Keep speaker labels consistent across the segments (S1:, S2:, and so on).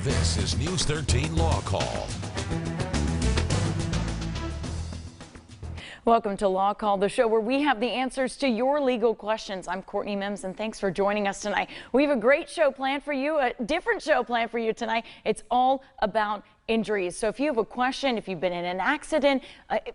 S1: This is News 13 Law Call.
S2: Welcome to Law Call, the show where we have the answers to your legal questions. I'm Courtney Mims, and thanks for joining us tonight. We have a great show planned for you, a different show planned for you tonight. It's all about injuries. So if you have a question, if you've been in an accident,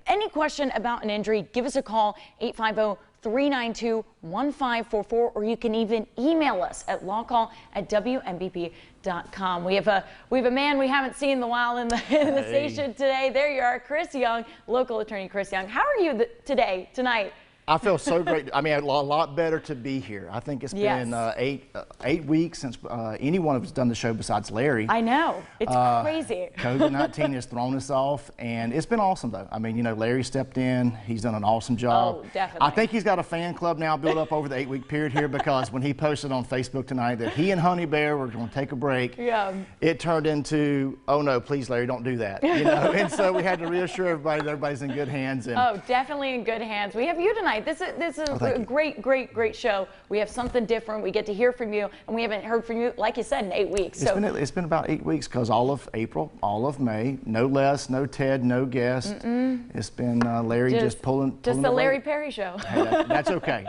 S2: any question about an injury, give us a call, 850-392-1544, or you can even email us at lawcall@WMBP.com. We have a man we haven't seen in a while in the station today. There you are, Chris Young, local attorney Chris Young. How are you tonight?
S3: I feel so great. I mean, a lot better to be here. I think it's been 8 weeks since anyone has done the show besides Larry.
S2: I know. It's crazy.
S3: COVID-19 has thrown us off, and it's been awesome, though. I mean, you know, Larry stepped in. He's done an awesome job.
S2: Oh, definitely.
S3: I think he's got a fan club now built up over the 8-week period here, because when he posted on Facebook tonight that he and Honey Bear were going to take a break, it turned into, oh, no, please, Larry, don't do that. You know? And so we had to reassure everybody that everybody's in good hands. And
S2: oh, definitely in good hands. We have you tonight. This is a great show. We have something different. We get to hear from you, and we haven't heard from you, like you said, in 8 weeks.
S3: It's been about 8 weeks, because all of April, all of May, no Les, no Ted, no guest. It's been Larry just pulling
S2: the Larry Perry show.
S3: Hey, that's okay.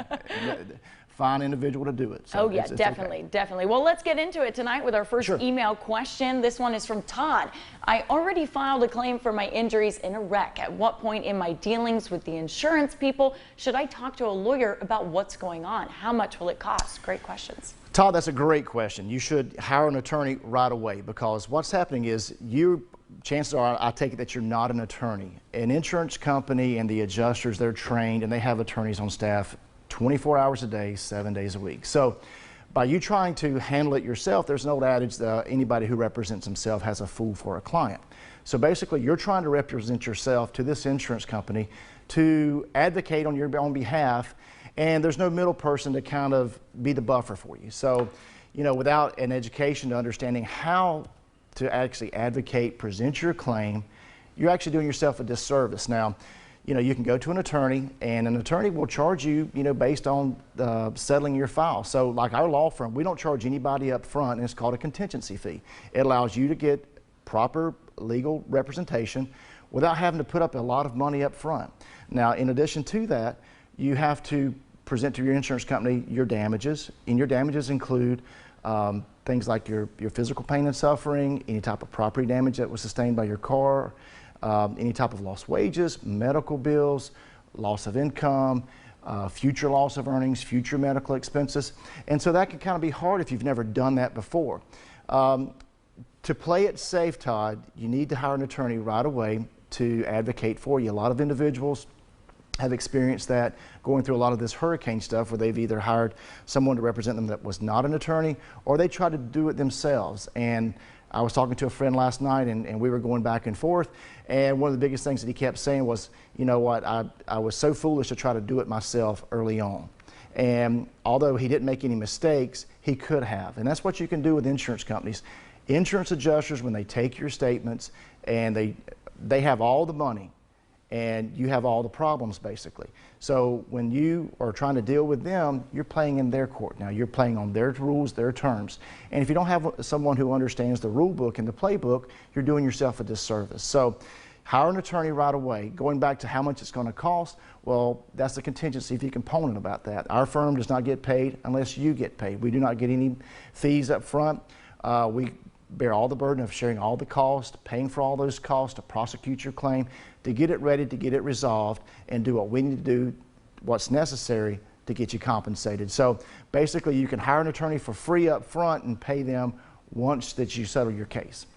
S3: Fine individual to do it. So
S2: oh yeah, definitely. Well, let's get into it tonight with our first email question. This one is from Todd. I already filed a claim for my injuries in a wreck. At what point in my dealings with the insurance people should I talk to a lawyer about what's going on? How much will it cost? Great questions.
S3: Todd, that's a great question. You should hire an attorney right away, because what's happening is chances are, I take it that you're not an attorney. An insurance company and the adjusters, they're trained, and they have attorneys on staff 24 hours a day, 7 days a week. So by you trying to handle it yourself, there's an old adage that anybody who represents himself has a fool for a client. So basically, you're trying to represent yourself to this insurance company to advocate on your own behalf, and there's no middle person to kind of be the buffer for you. So, you know, without an education to understanding how to actually advocate, present your claim, you're actually doing yourself a disservice. Now, you know, you can go to an attorney, and an attorney will charge you, you know, based on settling your file. So like our law firm, we don't charge anybody up front, and it's called a contingency fee. It allows you to get proper legal representation without having to put up a lot of money up front. Now, in addition to that, you have to present to your insurance company your damages, and your damages include things like your physical pain and suffering, any type of property damage that was sustained by your car, any type of lost wages, medical bills, loss of income, future loss of earnings, future medical expenses. And so that can kind of be hard if you've never done that before. To play it safe, Todd, you need to hire an attorney right away to advocate for you. A lot of individuals have experienced that going through a lot of this hurricane stuff, where they've either hired someone to represent them that was not an attorney, or they tried to do it themselves. And I was talking to a friend last night, and we were going back and forth, and one of the biggest things that he kept saying was, you know what, I was so foolish to try to do it myself early on. And although he didn't make any mistakes, he could have. And that's what you can do with insurance companies. Insurance adjusters, when they take your statements, and they have all the money, and you have all the problems, basically. So when you are trying to deal with them, you're playing in their court. Now, you're playing on their rules, their terms. And if you don't have someone who understands the rule book and the playbook, you're doing yourself a disservice. So hire an attorney right away. Going back to how much it's going to cost, well, that's the contingency fee component about that. Our firm does not get paid unless you get paid. We do not get any fees up front. We bear all the burden of sharing all the costs, paying for all those costs to prosecute your claim, to get it ready, to get it resolved, and do what we need to do, what's necessary to get you compensated. So basically, you can hire an attorney for free up front and pay them once that you settle your case.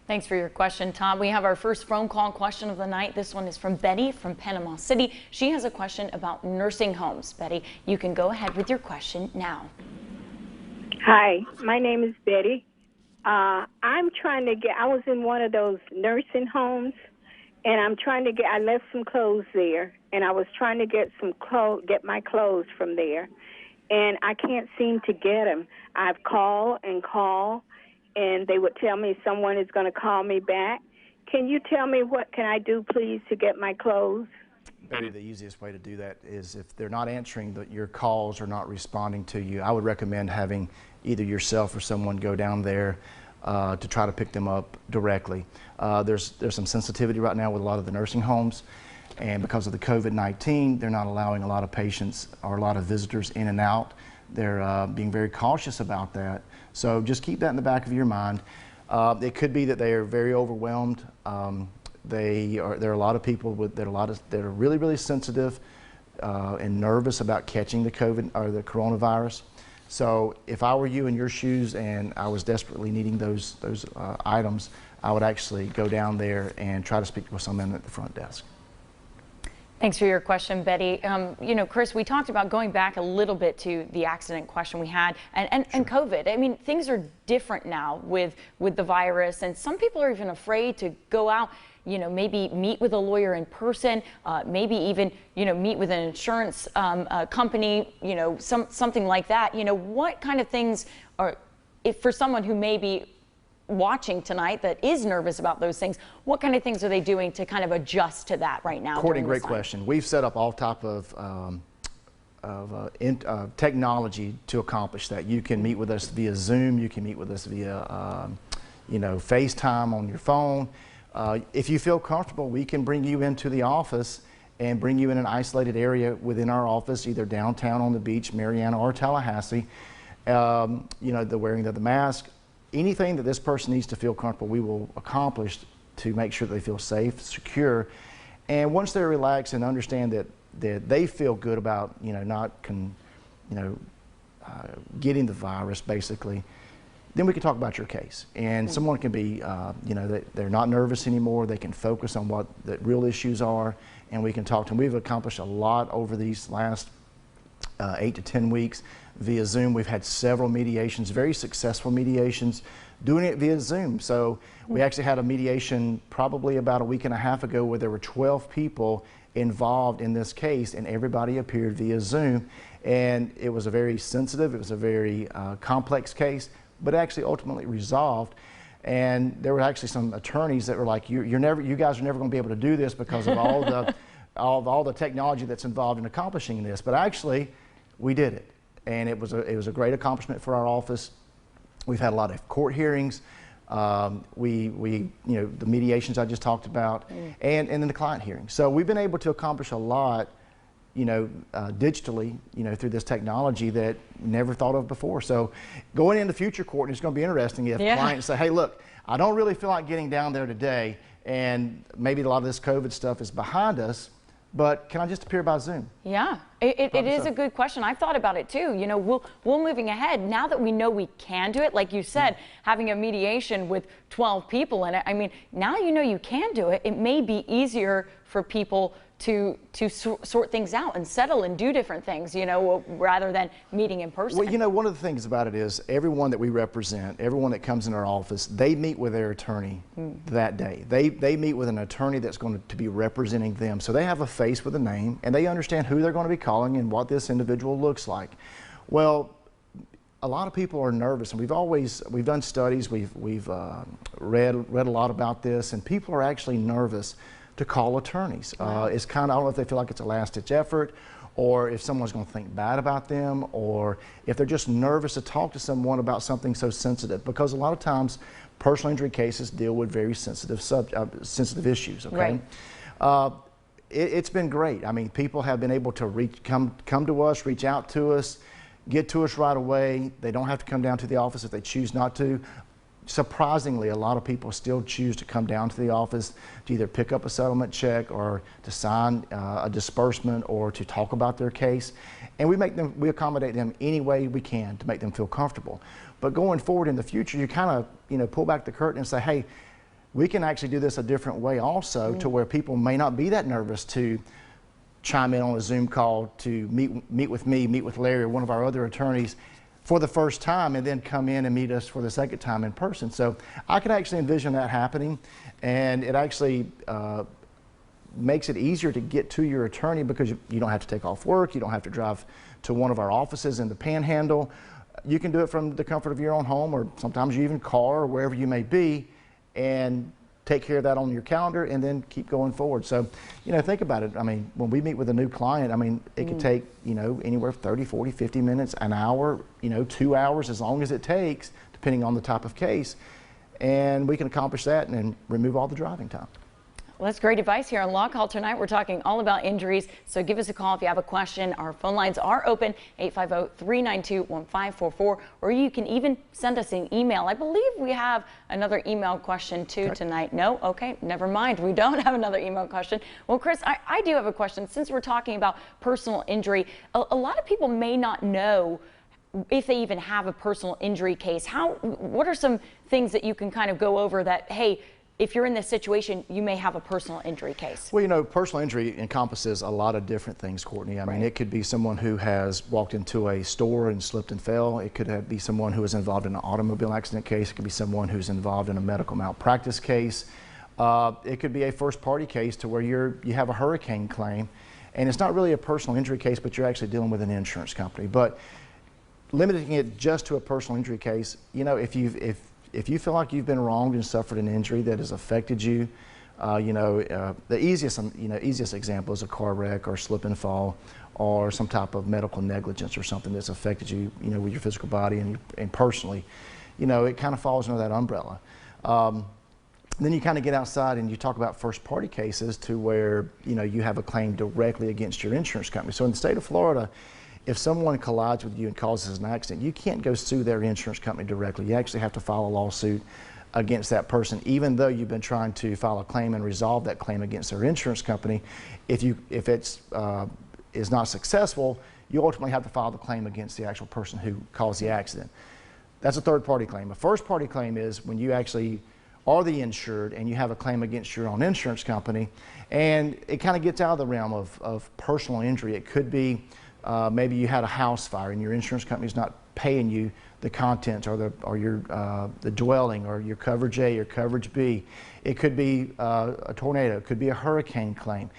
S2: Thanks for your question, Tom. We have our first phone call question of the night. This one is from Betty from Panama City. She has a question about nursing homes. Betty, you can go ahead with your question now.
S4: Hi, my name is Betty. I'm trying to I was in one of those nursing homes, and I left some clothes there, and I was trying to get my clothes from there, and I can't seem to get them. I've called, and they would tell me someone is going to call me back. Can you tell me what can I do, please, to get my clothes?
S3: Betty, the easiest way to do that is if they're not answering your calls or not responding to you, I would recommend having either yourself or someone go down there, to try to pick them up directly. There's some sensitivity right now with a lot of the nursing homes, and because of the COVID-19, they're not allowing a lot of patients or a lot of visitors in and out. They're being very cautious about that. So just keep that in the back of your mind. It could be that they are very overwhelmed. There are a lot of people that are really, really sensitive and nervous about catching the COVID or the coronavirus. So if I were you in your shoes and I was desperately needing those items, I would actually go down there and try to speak with someone at the front desk.
S2: Thanks for your question, Betty. You know, Chris, we talked about going back a little bit to the accident question we had and COVID. I mean, things are different now with the virus, and some people are even afraid to go out, you know, maybe meet with a lawyer in person, maybe even, you know, meet with an insurance company, you know, something like that. You know, what kind of things are, if for someone who may be watching tonight that is nervous about those things, what kind of things are they doing to kind of adjust to that right now?
S3: Courtney, great question. We've set up all type of technology to accomplish that. You can meet with us via Zoom. You can meet with us via, you know, FaceTime on your phone. If you feel comfortable, we can bring you into the office and bring you in an isolated area within our office, either downtown on the beach, Mariana, or Tallahassee. You know, the wearing of the mask. Anything that this person needs to feel comfortable, we will accomplish to make sure that they feel safe, secure. And once they're relaxed and understand that they feel good about, you know, getting the virus, basically, then we can talk about your case. And someone can be, you know, they're not nervous anymore. They can focus on what the real issues are, and we can talk to them. We've accomplished a lot over these last 8 to 10 weeks via Zoom. We've had several mediations, very successful mediations, doing it via Zoom. So we actually had a mediation probably about a week and a half ago where there were 12 people involved in this case, and everybody appeared via Zoom. And it was a very sensitive, it was a very complex case, but actually ultimately resolved. And there were actually some attorneys that were like, you guys are never going to be able to do this because of all the all the technology that's involved in accomplishing this. But actually, we did it, and it was a great accomplishment for our office. We've had a lot of court hearings. You know, the mediations I just talked about, and then the client hearings. So we've been able to accomplish a lot, you know, digitally, you know, through this technology that never thought of before. So going into future court, it's going to be interesting if clients say, hey, look, I don't really feel like getting down there today, and maybe a lot of this COVID stuff is behind us, but can I just appear by Zoom? Yeah,
S2: it is a good question. I've thought about it too. You know, we're moving ahead now that we know we can do it. Like you said, having a mediation with 12 people in it. I mean, now you know you can do it. It may be easier for people to sort things out and settle and do different things, you know, rather than meeting in person.
S3: Well, you know, one of the things about it is everyone that we represent, everyone that comes in our office, they meet with their attorney that day. They meet with an attorney that's going to be representing them. So they have a face with a name, and they understand who they're going to be calling and what this individual looks like. Well, a lot of people are nervous, and we've done studies, we've read a lot about this, and people are actually nervous to call attorneys. It's kind of, I don't know if they feel like it's a last-ditch effort, or if someone's going to think bad about them, or if they're just nervous to talk to someone about something so sensitive, because a lot of times personal injury cases deal with very sensitive issues. Okay, it's been great. I mean, people have been able to come to us, reach out to us, get to us right away. They don't have to come down to the office if they choose not to. Surprisingly, a lot of people still choose to come down to the office to either pick up a settlement check or to sign a disbursement or to talk about their case. And we accommodate them any way we can to make them feel comfortable. But going forward in the future, you kind of, you know, pull back the curtain and say, hey, we can actually do this a different way also, to where people may not be that nervous to chime in on a Zoom call to meet with me, meet with Larry or one of our other attorneys for the first time, and then come in and meet us for the second time in person. So I can actually envision that happening, and it actually makes it easier to get to your attorney because you don't have to take off work, you don't have to drive to one of our offices in the Panhandle. You can do it from the comfort of your own home, or sometimes you even car or wherever you may be, and take care of that on your calendar and then keep going forward. So, you know, think about it. I mean, when we meet with a new client, I mean, it could take, you know, anywhere from 30, 40, 50 minutes, an hour, you know, 2 hours, as long as it takes, depending on the type of case. and we can accomplish that and remove all the driving time.
S2: Well, that's great advice here on LawCall tonight. We're talking all about injuries, so give us a call if you have a question. Our phone lines are open, 850-392-1544, or you can even send us an email. I believe we have another email question too tonight. No? Okay, never mind. We don't have another email question. Well, Chris, I do have a question. Since we're talking about personal injury, a lot of people may not know if they even have a personal injury case. What are some things that you can kind of go over that, hey, if you're in this situation, you may have a personal injury case?
S3: Well, you know, personal injury encompasses a lot of different things, Courtney. I mean, it could be someone who has walked into a store and slipped and fell. It could be someone who is involved in an automobile accident case. It could be someone who's involved in a medical malpractice case. It could be a first-party case to where you have a hurricane claim, and it's not really a personal injury case, but you're actually dealing with an insurance company. But limiting it just to a personal injury case, you know, if you feel like you've been wronged and suffered an injury that has affected you, the easiest example is a car wreck or slip and fall, or some type of medical negligence or something that's affected you, with your physical body and personally, it kind of falls under that umbrella. Then you kind of get outside and you talk about first party cases to where, you have a claim directly against your insurance company. So in the state of Florida, if someone collides with you and causes an accident, you can't go sue their insurance company directly. You actually have to file a lawsuit against that person, even though you've been trying to file a claim and resolve that claim against their insurance company. If it's is not successful, you ultimately have to file the claim against the actual person who caused the accident. That's a third party claim. A first party claim is when you actually are the insured and you have a claim against your own insurance company, and it kind of gets out of the realm of personal injury. It could be maybe you had a house fire and your insurance company's not paying you the contents or the dwelling or your coverage A or coverage B. It could be a tornado. It could be a hurricane claim.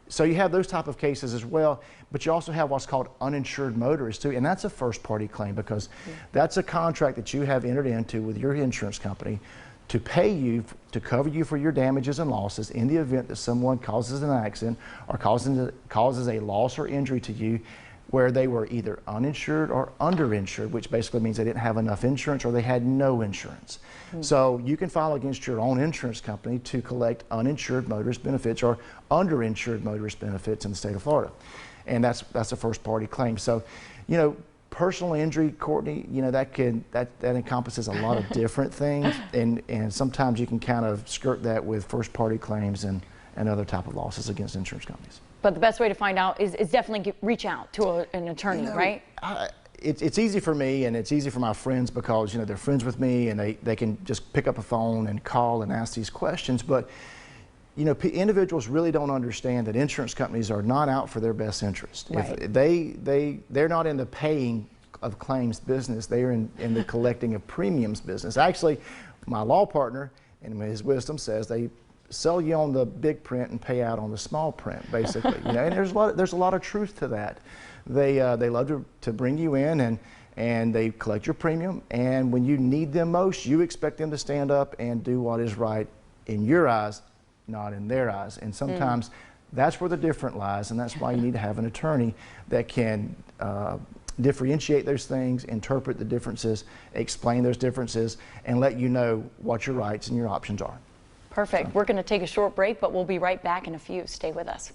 S3: So you have those type of cases as well, but you also have what's called uninsured motorists too, and that's a first party claim because that's a contract that you have entered into with your insurance company to pay you, to cover you for your damages and losses in the event that someone causes an accident or causes a loss or injury to you where they were either uninsured or underinsured, which basically means they didn't have enough insurance or they had no insurance. So you can file against your own insurance company to collect uninsured motorist benefits or underinsured motorist benefits in the state of Florida. And that's a first party claim. So, personal injury, Courtney, that encompasses a lot of different things, and sometimes you can kind of skirt that with first party claims and other type of losses against insurance companies.
S2: But the best way to find out is definitely reach out to an attorney, right?
S3: It's easy for me and it's easy for my friends because they're friends with me and they can just pick up a phone and call and ask these questions. But individuals really don't understand that insurance companies are not out for their best interest.
S2: Right.
S3: If they're not in the paying of claims business, they're in the collecting of premiums business. Actually, my law partner, in his wisdom, says they sell you on the big print and pay out on the small print, basically. And there's a lot of truth to that. They love to bring you in and they collect your premium, and when you need them most, you expect them to stand up and do what is right in your eyes, not in their eyes. And sometimes that's where the difference lies, and that's why you need to have an attorney that can differentiate those things, interpret the differences, explain those differences, and let you know what your rights and your options are.
S2: Perfect. So. We're going to take a short break, but we'll be right back in a few. Stay with us.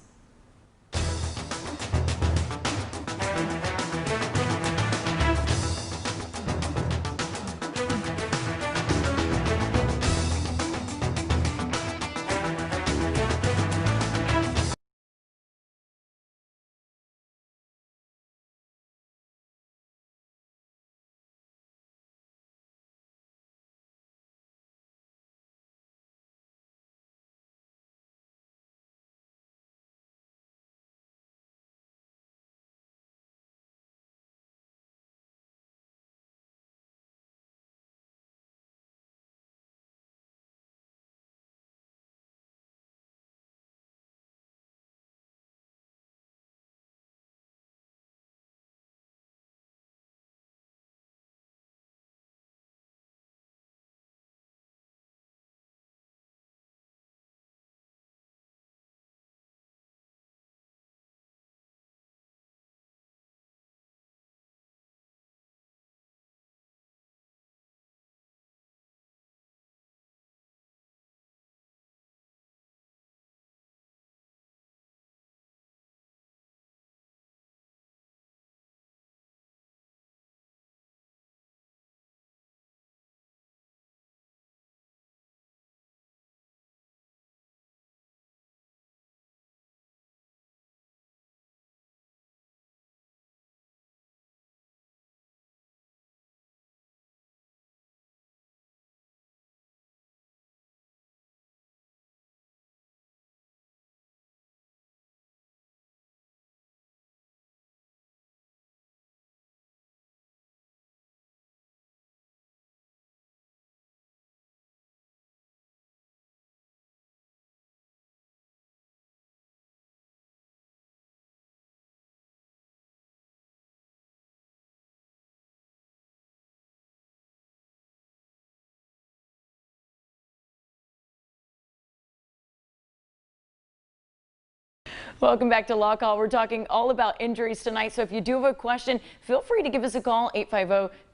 S2: Welcome back to Law Call. We're talking all about injuries tonight. So if you do have a question, feel free to give us a call,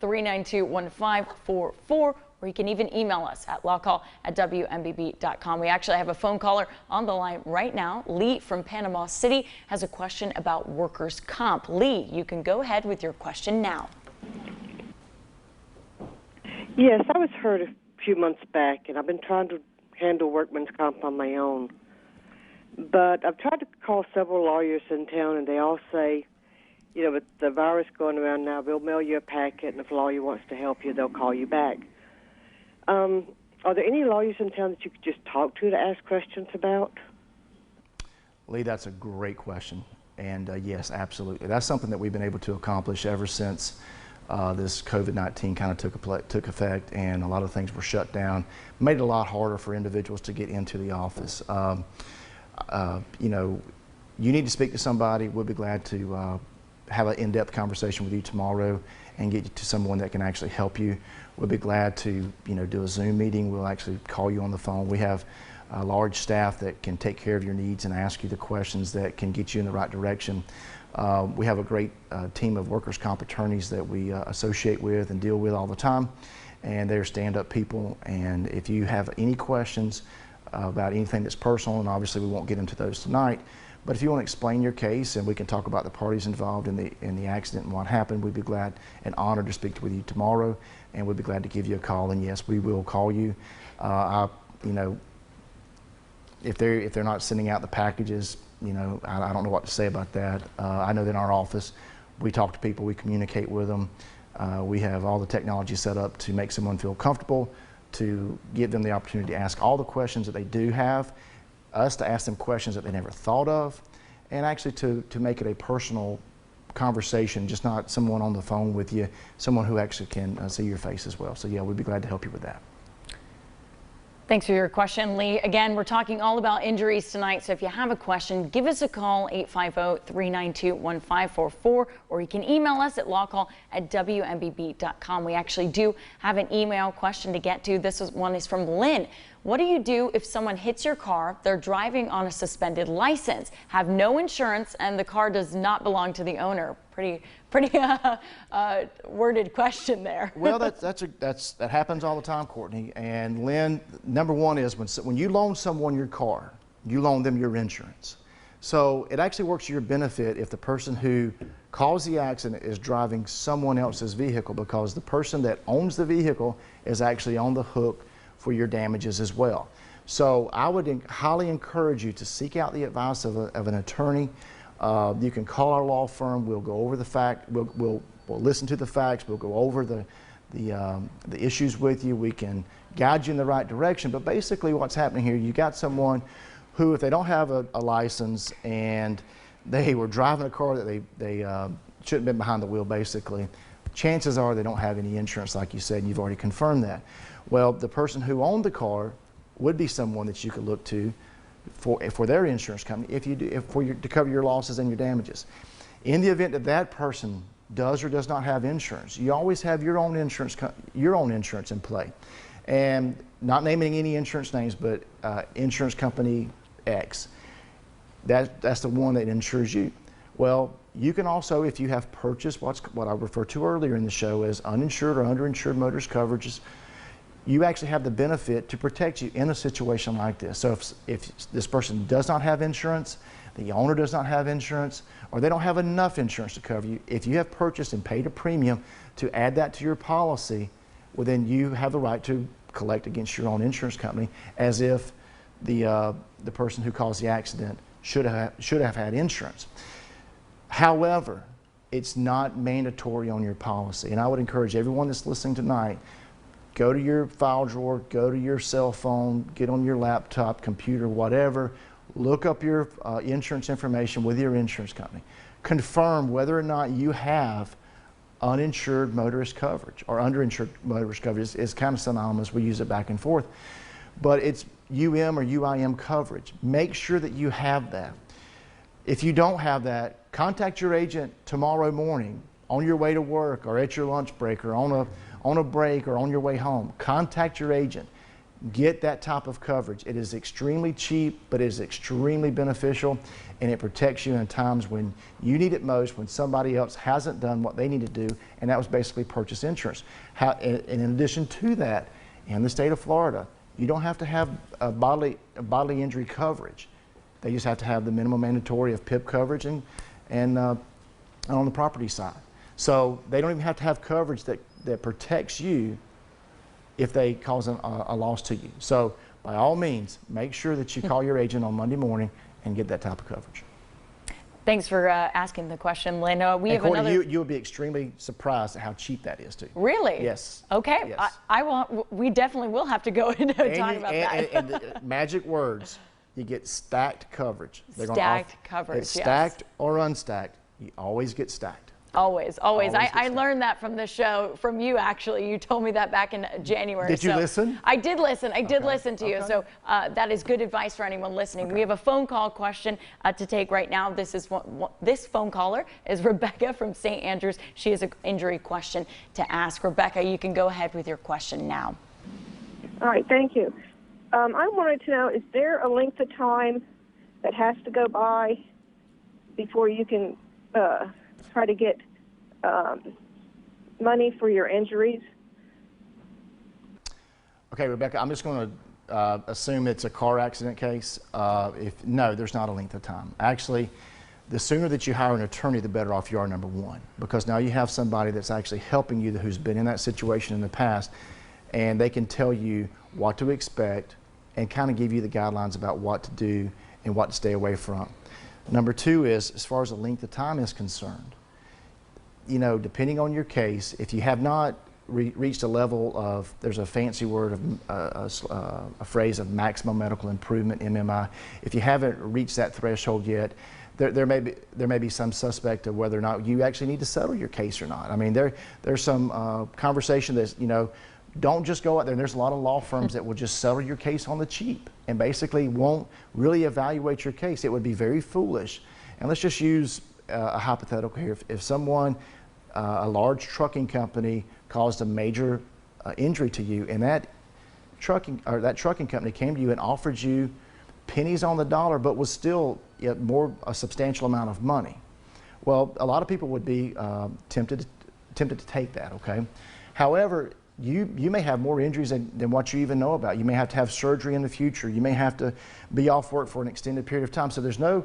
S2: 850-392-1544, or you can even email us at lawcall@WMBB.com. We actually have a phone caller on the line right now. Lee from Panama City has a question about workers' comp. Lee, you can go ahead with your question now.
S5: Yes, I was hurt a few months back, and I've been trying to handle workman's comp on my own. But I've tried to call several lawyers in town, and they all say, you know, with the virus going around now, they'll mail you a packet, and if a lawyer wants to help you, they'll call you back. Are there any lawyers in town that you could just talk to ask questions about?
S3: Lee, that's a great question. And yes, absolutely. That's something that we've been able to accomplish ever since this COVID-19 kind of took effect, and a lot of things were shut down. Made it a lot harder for individuals to get into the office. You know, you need to speak to somebody. We'll be glad to have an in-depth conversation with you tomorrow and get you to someone that can actually help you. We'll be glad to, you know, do a Zoom meeting. We'll actually call you on the phone. We have a large staff that can take care of your needs and ask you the questions that can get you in the right direction. We have a great team of workers' comp attorneys that we associate with and deal with all the time, and they're stand-up people. And if you have any questions about anything that's personal, and obviously we won't get into those tonight, but if you want to explain your case and we can talk about the parties involved in the accident and what happened, we'd be glad and honored to speak with you tomorrow, and we'd be glad to give you a call. And yes, we will call you. You know, if they're not sending out the packages, you know, I don't know what to say about that. I know that in our office, we talk to people, we communicate with them. We have all the technology set up to make someone feel comfortable, to give them the opportunity to ask all the questions that they do have, us to ask them questions that they never thought of, and actually to make it a personal conversation, just not someone on the phone with you, someone who actually can see your face as well. So yeah, we'd be glad to help you with that.
S2: Thanks for your question, Lee. Again, we're talking all about injuries tonight, so if you have a question, give us a call, 850-392-1544, or you can email us at lawcall@WMBB.com. We actually do have an email question to get to. This one is from Lynn. What do you do if someone hits your car, they're driving on a suspended license, have no insurance, and the car does not belong to the owner? Pretty worded question there.
S3: Well, that happens all the time, Courtney. And Lynn, number one is when you loan someone your car, you loan them your insurance. So it actually works to your benefit if the person who caused the accident is driving someone else's vehicle, because the person that owns the vehicle is actually on the hook for your damages as well. So I would highly encourage you to seek out the advice of an attorney. You can call our law firm. We'll go over the fact. We'll listen to the facts. We'll go over the issues with you. We can guide you in the right direction. But basically, what's happening here? You got someone who, if they don't have a license and they were driving a car that they shouldn't have been behind the wheel, basically, chances are they don't have any insurance, like you said, and you've already confirmed that. Well, the person who owned the car would be someone that you could look to for their insurance company to cover your losses and your damages. In the event that that person does or does not have insurance, you always have your own insurance in play. And not naming any insurance names, but insurance company X, that's the one that insures you. Well, you can also, if you have purchased what I referred to earlier in the show as uninsured or underinsured motorist coverages, you actually have the benefit to protect you in a situation like this. So if this person does not have insurance, the owner does not have insurance, or they don't have enough insurance to cover you, if you have purchased and paid a premium to add that to your policy, well, then you have the right to collect against your own insurance company as if the person who caused the accident should have had insurance. However, it's not mandatory on your policy, and I would encourage everyone that's listening tonight, go to your file drawer, go to your cell phone, get on your laptop, computer, whatever, look up your insurance information with your insurance company. Confirm whether or not you have uninsured motorist coverage, or underinsured motorist coverage is kind of synonymous. We use it back and forth. But it's UM or UIM coverage. Make sure that you have that. If you don't have that, contact your agent tomorrow morning on your way to work or at your lunch break or on a break or on your way home. Contact your agent. get that type of coverage. It is extremely cheap, but it is extremely beneficial, and it protects you in times when you need it most, when somebody else hasn't done what they need to do, and that was basically purchase insurance. And in addition to that, in the state of Florida, you don't have to have a bodily injury coverage. They just have to have the minimum mandatory of PIP coverage and on the property side. So they don't even have to have coverage that protects you if they cause a loss to you. So by all means, make sure that you call your agent on Monday morning and get that type of coverage.
S2: Thanks for asking the question, Lynn. We have
S3: Courtney,
S2: another.
S3: you'll be extremely surprised at how cheap that is too.
S2: Really?
S3: Yes.
S2: Okay.
S3: Yes.
S2: I will. We definitely will have to go into talk about that.
S3: And the magic words, you get stacked coverage.
S2: Stacked coverage.
S3: It's
S2: yes.
S3: stacked or unstacked. You always get stacked.
S2: Always, always. I
S3: stacked.
S2: learned that from the show, from you actually. You told me that back in January.
S3: Did you listen?
S2: I did listen. I did listen to you.
S3: Okay.
S2: So that is good advice for anyone listening.
S3: Okay.
S2: We have a phone call question to take right now. This phone caller is Rebecca from St. Andrews. She has an injury question to ask. Rebecca, you can go ahead with your question now.
S6: All right, thank you. I wanted to know, is there a length of time that has to go by before you can try to get money for your injuries?
S3: Okay, Rebecca, I'm just going to assume it's a car accident case. No, there's not a length of time. Actually, the sooner that you hire an attorney, the better off you are, number one, because now you have somebody that's actually helping you who's been in that situation in the past, and they can tell you what to expect and kind of give you the guidelines about what to do and what to stay away from. Number two is, as far as the length of time is concerned, you know, depending on your case, if you have not reached a level of, there's a fancy word of a phrase of maximum medical improvement, MMI. If you haven't reached that threshold yet, there may be some suspect of whether or not you actually need to settle your case or not. I mean, there's some conversation that's, you know, don't just go out there. And there's a lot of law firms that will just settle your case on the cheap and basically won't really evaluate your case. It would be very foolish. And let's just use a hypothetical here. If someone, a large trucking company, caused a major injury to you, and that trucking company came to you and offered you pennies on the dollar, but was still a substantial amount of money. Well, a lot of people would be tempted to take that. Okay, however, you may have more injuries than what you even know about. You may have to have surgery in the future. You may have to be off work for an extended period of time. So there's no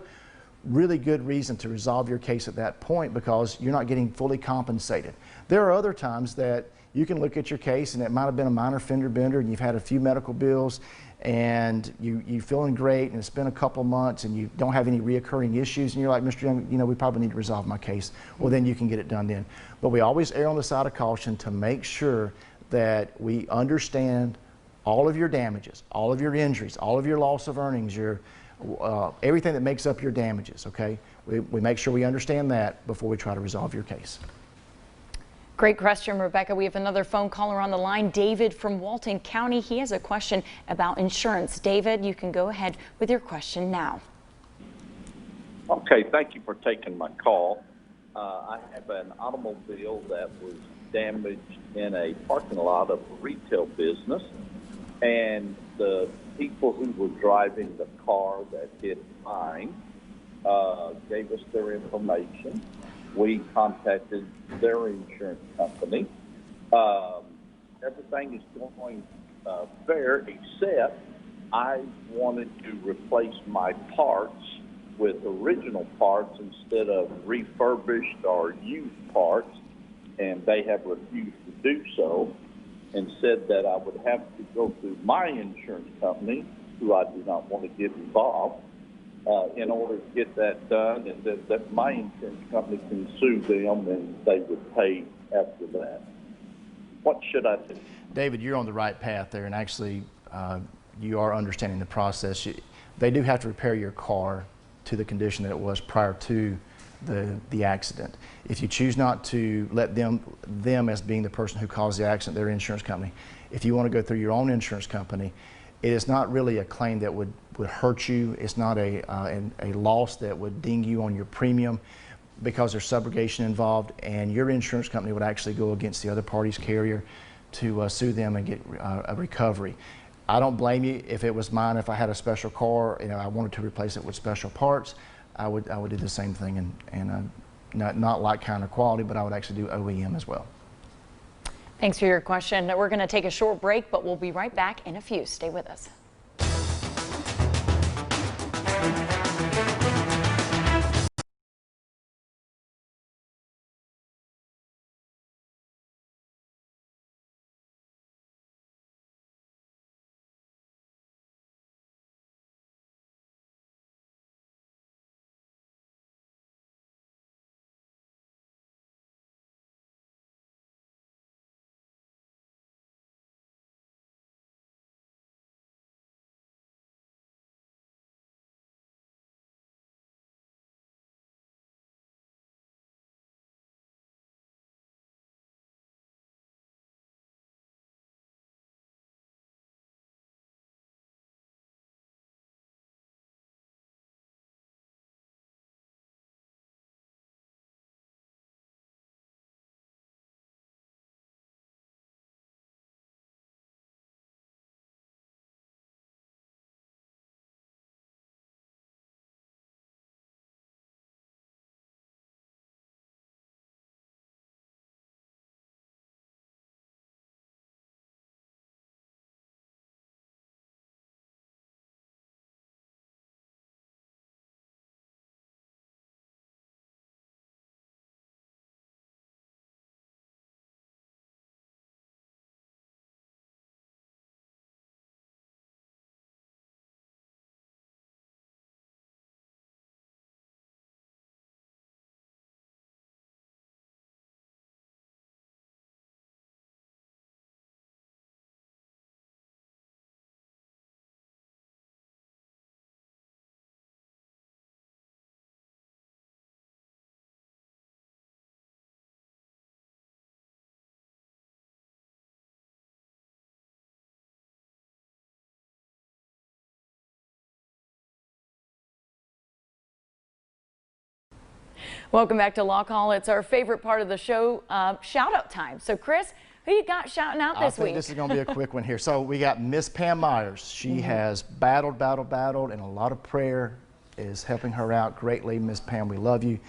S3: really good reason to resolve your case at that point because you're not getting fully compensated. There are other times that you can look at your case and it might have been a minor fender bender and you've had a few medical bills and you're feeling great and it's been a couple months and you don't have any reoccurring issues and you're like, Mr. Young, you know, we probably need to resolve my case. Well, then you can get it done then. But we always err on the side of caution to make sure that we understand all of your damages, all of your injuries, all of your loss of earnings, your everything that makes up your damages, okay? We make sure we understand that before we try to resolve your case.
S2: Great question, Rebecca. We have another phone caller on the line, David from Walton County. He has a question about insurance. David, you can go ahead with your question now.
S7: Okay, thank you for taking my call. I have an automobile that was damaged in a parking lot of a retail business, and the people who were driving the car that hit mine gave us their information. We contacted their insurance company. Everything is going fair, except I wanted to replace my parts with original parts instead of refurbished or used parts, and they have refused to do so and said that I would have to go through my insurance company, who I do not want to get involved, in order to get that done, and that my insurance company can sue them and they would pay after that. What should I do?
S3: David, you're on the right path there, and actually you are understanding the process. They do have to repair your car to the condition that it was prior to the accident. If you choose not to let them as being the person who caused the accident, their insurance company, if you want to go through your own insurance company, it is not really a claim that would hurt you. It's not a loss that would ding you on your premium because there's subrogation involved, and your insurance company would actually go against the other party's carrier to sue them and get a recovery. I don't blame you. If it was mine, if I had a special car, I wanted to replace it with special parts, I would do the same thing, and not like kind of quality, but I would actually do OEM as well.
S2: Thanks for your question. We're going to take a short break, but we'll be right back in a few. Stay with us. Welcome back to Law Call. It's our favorite part of the show, shout out time. So Chris, who you got shouting out this week?
S3: This is going to be a quick one here. So we got Miss Pam Myers. She has battled, and a lot of prayer is helping her out greatly. Miss Pam, we love you.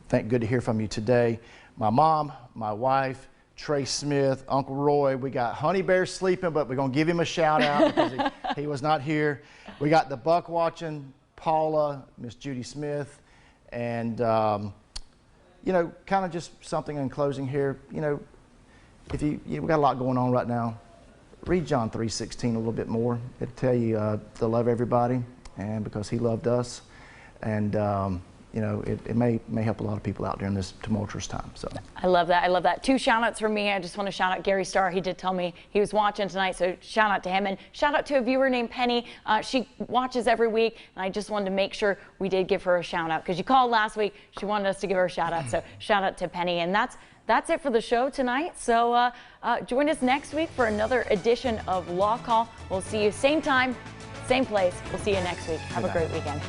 S3: Good to hear from you today. My mom, my wife, Trey Smith, Uncle Roy. We got Honey Bear sleeping, but we're going to give him a shout out because he was not here. We got the Buck watching, Paula, Miss Judy Smith, and kind of just something in closing here. If we've got a lot going on right now, read John 3:16 a little bit more. It'll tell you to love everybody, and because He loved us, and it may help a lot of people out during this tumultuous time. So
S2: I love that. I love that. 2 shout outs from me. I just want to shout out Gary Starr. He did tell me he was watching tonight, so shout out to him, and shout out to a viewer named Penny. She watches every week, and I just wanted to make sure we did give her a shout out because you called last week. She wanted us to give her a shout out, so shout out to Penny. And that's it for the show tonight. So join us next week for another edition of Law Call. We'll see you same time, same place. We'll see you next week. Have a great weekend.